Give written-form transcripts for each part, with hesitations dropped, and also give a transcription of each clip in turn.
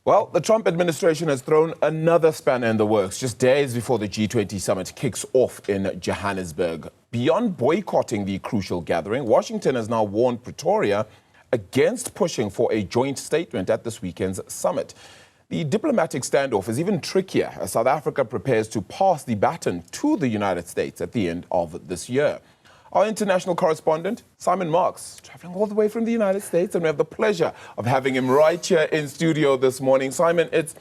Well, the Trump administration has thrown another spanner in the works just days before the G20 Summit kicks off in Johannesburg. Beyond boycotting the crucial gathering, Washington has now warned Pretoria against pushing for a joint statement at this weekend's summit. The diplomatic standoff is even trickier as South Africa prepares to pass the baton to the United States at the end of this year. Our international correspondent, Simon Marks, traveling all the way from the United States, and we have the pleasure of having him right here in studio this morning. Simon, it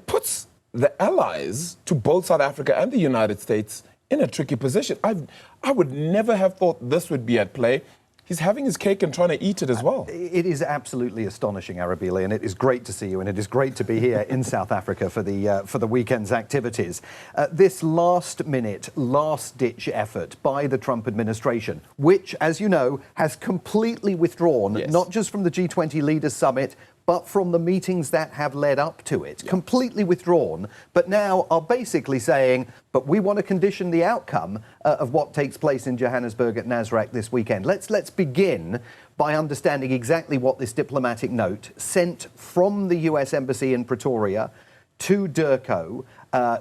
puts the allies to both South Africa and the United States in a tricky position. I would never have thought this would be at play. He's having his cake and trying to eat it as well. It is absolutely astonishing, Arabile, and it is great to see you, and it is great to be here in South Africa for the weekend's activities. This last-minute, last-ditch effort by the Trump administration, which, as you know, has completely withdrawn, not just from the G20 Leaders Summit, but from the meetings that have led up to it, completely withdrawn, but now are basically saying, but we want to condition the outcome of what takes place in Johannesburg at Nasrec this weekend. Let's begin by understanding exactly what this diplomatic note sent from the US Embassy in Pretoria to Durko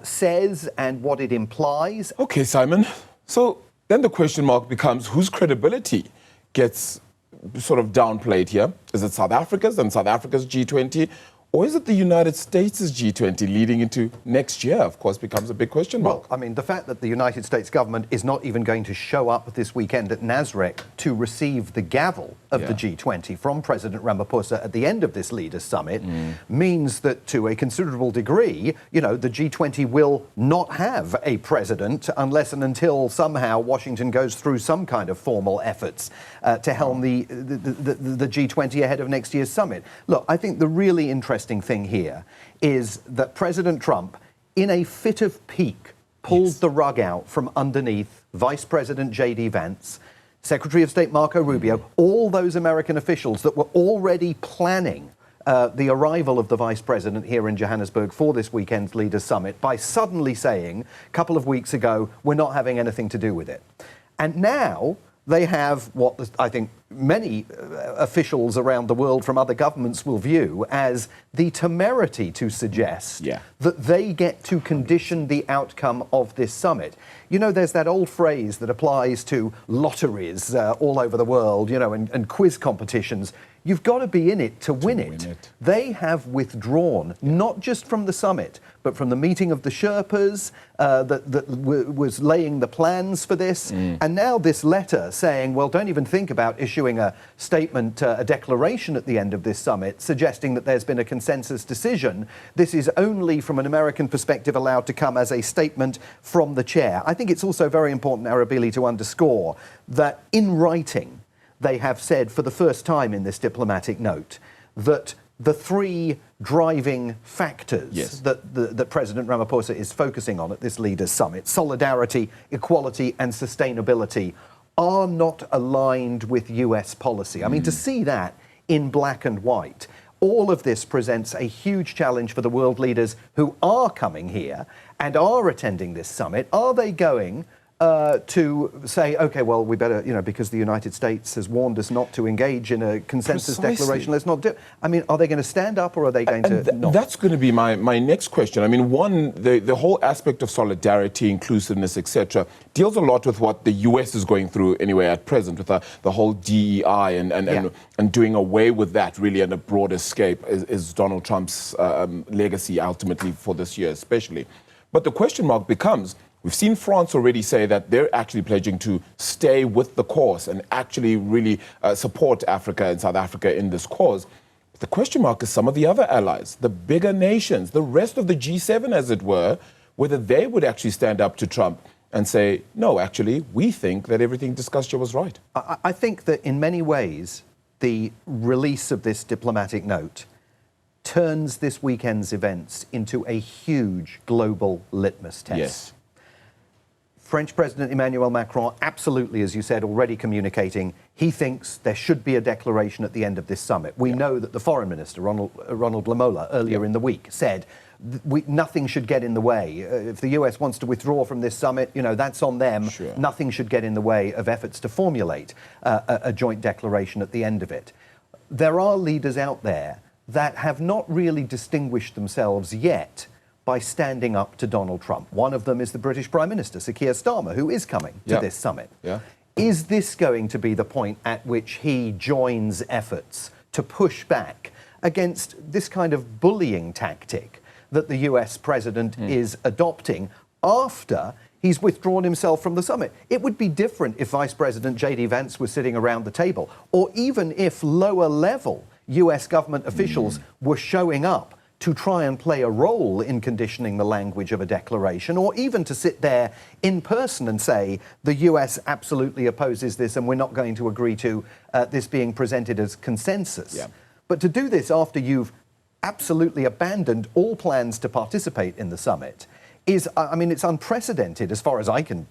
says and what it implies. Okay, Simon. So then the question mark becomes whose credibility gets sort of downplayed here? Is it South Africa's and South Africa's G20? Or is it the United States' G20 leading into next year, of course, becomes a big question mark? Well, I mean, the fact that the United States government is not even going to show up this weekend at Nasrec to receive the gavel of the G20 from President Ramaphosa at the end of this Leaders Summit means that to a considerable degree, you know, the G20 will not have a president unless and until somehow Washington goes through some kind of formal efforts to helm the G20 ahead of next year's summit. Look, I think the really interesting thing here is that President Trump, in a fit of pique, pulled the rug out from underneath Vice President J.D. Vance, Secretary of State Marco Rubio, all those American officials that were already planning the arrival of the Vice President here in Johannesburg for this weekend's Leaders Summit by suddenly saying a couple of weeks ago, we're not having anything to do with it. And now they have what I think many officials around the world from other governments will view as the temerity to suggest that they get to condition the outcome of this summit. You know, there's that old phrase that applies to lotteries all over the world, you know, and quiz competitions. You've got to be in it to win it. They have withdrawn, not just from the summit, but from the meeting of the Sherpas that was laying the plans for this. And now this letter saying, well, don't even think about issuing a statement, a declaration at the end of this summit, suggesting that there's been a consensus decision. This is only, from an American perspective, allowed to come as a statement from the chair. I think it's also very important, Arabile, to underscore that in writing, they have said for the first time in this diplomatic note that the three driving factors that President Ramaphosa is focusing on at this Leaders Summit, solidarity, equality and sustainability, are not aligned with US policy. I mean, to see that in black and white, all of this presents a huge challenge for the world leaders who are coming here and are attending this summit. Are they going to say, OK, well, we better, you know, because the United States has warned us not to engage in a consensus declaration, let's not do it. I mean, are they going to stand up or are they going to not? That's going to be my next question. I mean, one, the whole aspect of solidarity, inclusiveness, etc., deals a lot with what the US is going through anyway at present, with the whole DEI and doing away with that really on a broad escape is Donald Trump's legacy ultimately for this year especially. But the question mark becomes, we've seen France already say that they're actually pledging to stay with the cause and actually really support Africa and South Africa in this cause. But the question mark is some of the other allies, the bigger nations, the rest of the G7, as it were, whether they would actually stand up to Trump and say, no, actually, we think that everything discussed here was right. I think that in many ways, the release of this diplomatic note turns this weekend's events into a huge global litmus test. French President Emmanuel Macron, absolutely, as you said, already communicating, he thinks there should be a declaration at the end of this summit. We know that the Foreign Minister, Ronald Lamola, earlier in the week said nothing should get in the way. If the US wants to withdraw from this summit, you know, that's on them. Nothing should get in the way of efforts to formulate a joint declaration at the end of it. There are leaders out there that have not really distinguished themselves yet by standing up to Donald Trump. One of them is the British Prime Minister, Sir Keir Starmer, who is coming to this summit. Is this going to be the point at which he joins efforts to push back against this kind of bullying tactic that the US president is adopting after he's withdrawn himself from the summit? It would be different if Vice President J.D. Vance was sitting around the table, or even if lower-level US government officials were showing up to try and play a role in conditioning the language of a declaration, or even to sit there in person and say, the US absolutely opposes this and we're not going to agree to this being presented as consensus. But to do this after you've absolutely abandoned all plans to participate in the summit is, I mean, it's unprecedented as far as I can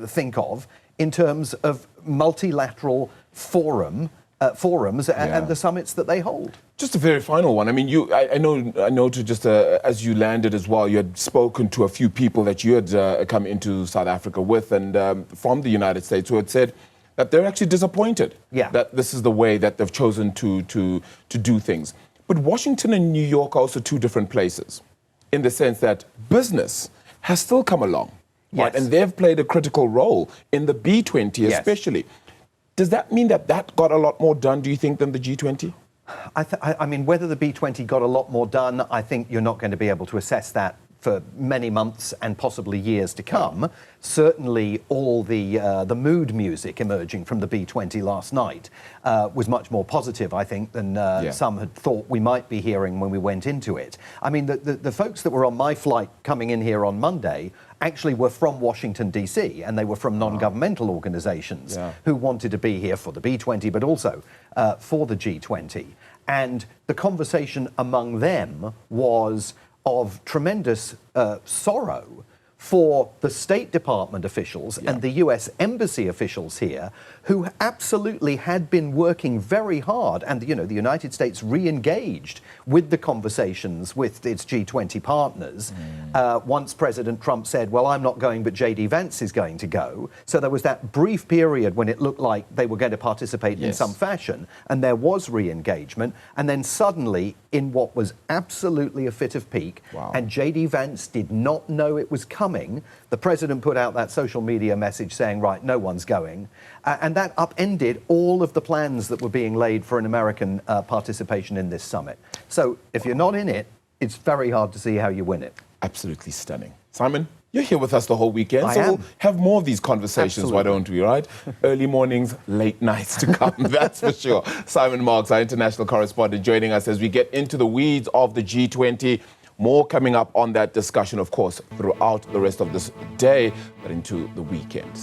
think of in terms of multilateral forums and the summits that they hold. Just a very final one. I mean, I know to just as you landed as well, you had spoken to a few people that you had come into South Africa with, and from the United States, who had said that they're actually disappointed that this is the way that they've chosen to do things. But Washington and New York are also two different places, in the sense that business has still come along, right? And they've played a critical role in the B20 especially. Does that mean that got a lot more done, do you think, than the G20? I mean, whether the B20 got a lot more done, I think you're not going to be able to assess that for many months and possibly years to come. Certainly all the mood music emerging from the B20 last night was much more positive, I think, than some had thought we might be hearing when we went into it. I mean, the folks that were on my flight coming in here on Monday actually were from Washington, D.C., and they were from non-governmental organizations who wanted to be here for the B20, but also for the G20. And the conversation among them was of tremendous sorrow for the State Department officials and the US Embassy officials here, who absolutely had been working very hard, and the United States re-engaged with the conversations with its G20 partners once President Trump said, well, I'm not going, but J.D. Vance is going to go. So there was that brief period when it looked like they were going to participate in some fashion, and there was re-engagement, and then suddenly, in what was absolutely a fit of pique, and J.D. Vance did not know it was coming, the president put out that social media message saying, right, no one's going. And that upended all of the plans that were being laid for an American participation in this summit. So if you're not in it, it's very hard to see how you win it. Absolutely stunning. Simon, you're here with us the whole weekend, so we'll have more of these conversations, why don't we, right? Early mornings, late nights to come, that's for sure. Simon Marks, our international correspondent, joining us as we get into the weeds of the G20. More coming up on that discussion, of course, throughout the rest of this day, but into the weekend.